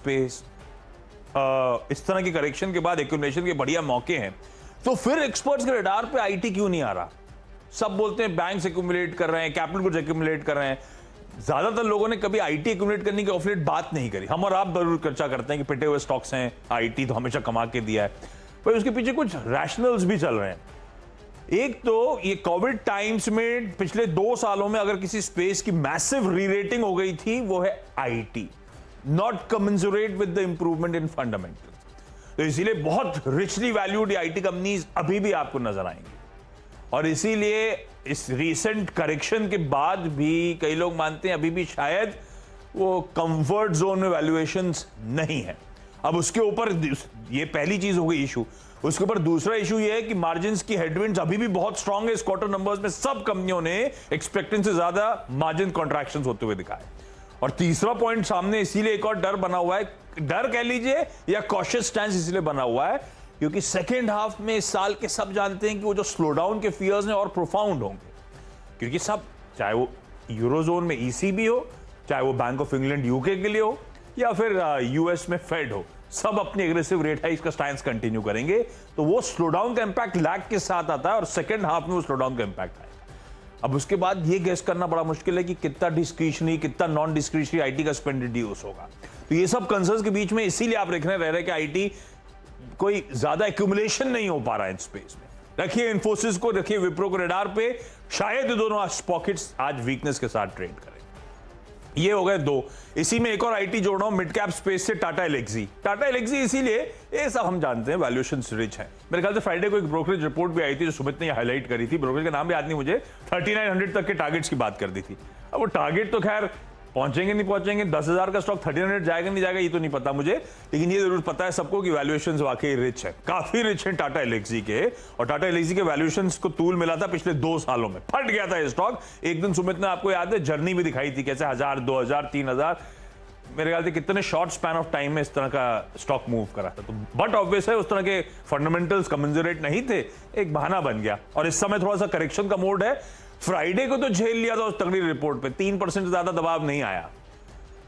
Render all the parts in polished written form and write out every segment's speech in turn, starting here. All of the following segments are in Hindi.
स्पेस, इस तरह की करेक्शन के बाद एक्यूमुलेशन के बढ़िया मौके हैं, तो फिर एक्सपर्ट्स के रडार पे आईटी क्यों नहीं आ रहा? सब बोलते हैं बैंक्स एक्यूमुलेट कर रहे हैं, कैपिटल गुड्स एक्यूमुलेट कर रहे हैं। ज्यादातर लोगों ने कभी आईटी एक्यूमुलेट करने की ऑफ लेट बात नहीं करी। हम और आप जरूर चर्चा करते हैं कि पिटे हुए स्टॉक्स हैं, आईटी तो हमेशा कमा के दिया है, पर उसके पीछे कुछ रैशनल्स भी चल रहे हैं। एक तो ये कोविड टाइम्स में पिछले 2 सालों में अगर किसी स्पेस की मैसिव री रेटिंग हो गई थी, वो है IT, not commensurate with the improvement in fundamentals. तो इसीलिए बहुत रिचली वैल्यूड आईटी कंपनीज अभी भी आपको नजर आएंगी, और इसीलिए इस रीसेंट करेक्शन के बाद भी कई लोग मानते हैं अभी भी शायद वो कंफर्ट जोन में वैल्यूएशंस नहीं है। अब उसके ऊपर ये पहली चीज हो गई इशू। उसके ऊपर दूसरा इशू ये है कि मार्जिन्स की हेडविंड्स अभी भी बहुत स्ट्रांग है। इस क्वार्टर नंबर्स में सब कंपनियों ने एक्सपेक्टेंस से ज्यादा मार्जिन कॉन्ट्रैक्शंस होते हुए दिखाए। और तीसरा पॉइंट सामने इसीलिए एक और डर बना हुआ है, डर कह लीजिए या कॉशियस स्टैंस इसलिए बना हुआ है क्योंकि सेकेंड हाफ में इस साल के सब जानते हैं कि वो जो स्लो डाउन के फियर्स हैं और प्रोफाउंड होंगे, क्योंकि सब, चाहे वो यूरोजोन में ईसीबी हो, चाहे वो बैंक ऑफ इंग्लैंड यूके के लिए हो, या फिर यूएस में फेड हो, सब अपनी एग्रेसिव रेट हाइक्स का स्टैंस कंटिन्यू करेंगे। तो वो स्लो डाउन का इंपैक्ट लैग के साथ आता है और सेकेंड हाफ में वो स्लो डाउन का इंपैक्ट आएगा। अब उसके बाद ये गेस करना बड़ा मुश्किल है कि कितना डिस्क्रिशनरी, कितना नॉन डिस्क्रिशनरी आईटी का स्पेंड रिड्यूस होगा। तो ये सब कंसर्न्स के बीच में इसीलिए आप देखने रह रहे कि आईटी कोई ज्यादा एक्यूमुलेशन नहीं हो पा रहा है इन स्पेस में। रखिए इन्फोसिस को, रखिए विप्रो को रडार पे, शायद दोनों पॉकेट्स आज वीकनेस के साथ ट्रेड करें। ये हो गए 2। इसी में एक और आईटी जोड़ रहा हूं मिड कैप स्पेस से, टाटा एलेक्सी। टाटा एलेक्सी इसीलिए, ये सब हम जानते हैं वैल्यूएशंस रिच है। मेरे ख्याल से फ्राइडे को एक ब्रोकरेज रिपोर्ट भी आई थी जो सुमित ने हाईलाइट करी थी, ब्रोकरेज का नाम भी याद नहीं मुझे, 3900 तक के टारगेट्स की बात कर दी थी। अब वो टारगेट तो खैर पहुंचेंगे नहीं पहुंचेंगे, 10,000 का स्टॉक 1300 जाएगा नहीं जाएगा ये तो नहीं पता मुझे, लेकिन ये जरूर पता है सबको कि वैल्यूएशंस वाकई रिच है, काफी रिच है टाटा एलेक्सी के। और टाटा एलेक्सी के वैल्यूएशंस को तूल मिला था पिछले 2 सालों में, फट गया था ये स्टॉक। एक दिन सुमित ने, आपको याद है, जर्नी भी दिखाई थी कैसे 1000, 2000, 3000, मेरे ख्याल से कितने शॉर्ट स्पैन ऑफ टाइम में इस तरह का स्टॉक मूव करा था। तो बट ऑब्वियस है उस तरह के फंडामेंटल्स कमेंसुरेट नहीं थे, एक बहाना बन गया। और इस समय थोड़ा सा करेक्शन का मोड है। फ्राइडे को तो झेल लिया था उस तगड़ी रिपोर्ट पे, 3% से ज्यादा दबाव नहीं आया,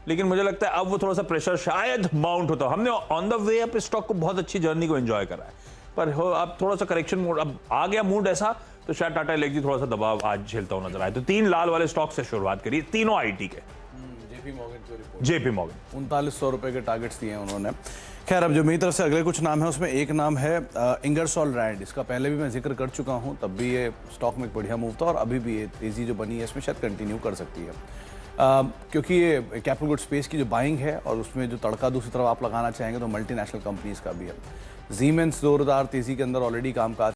लेकिन मुझे लगता है अब वो थोड़ा सा प्रेशर शायद माउंट होता। हमने on the way up stock को बहुत अच्छी जर्नी को एंजॉय करा है, पर अब थोड़ा सा करेक्शन मोड अब आ गया मूड ऐसा, तो शायद टाटा एलेक्सी थोड़ा सा दबाव आज झेलता हुआ नजर आए। तो 3 लाल वाले स्टॉक से शुरुआत करिए, तीनों आईटी के। जेपी मॉर्गन 3900 रुपए के टारगेट्स दिए हैं उन्होंने। खैर, अब जो मेरी तरफ से अगले कुछ नाम है उसमें एक नाम है इंगरसोल रैंड। इसका पहले भी मैं जिक्र कर चुका हूं, तब भी ये स्टॉक में एक बढ़िया मूव था और अभी भी ये तेजी जो बनी है इसमें शायद कंटिन्यू कर सकती है, क्योंकि ये कैपिटल गुड स्पेस की जो बाइंग है और उसमें जो तड़का दूसरी तरफ आप लगाना चाहेंगे तो मल्टीनेशनल कंपनीज का भी है। जीमेंस जोरदार तेजी के अंदर ऑलरेडी कामकाज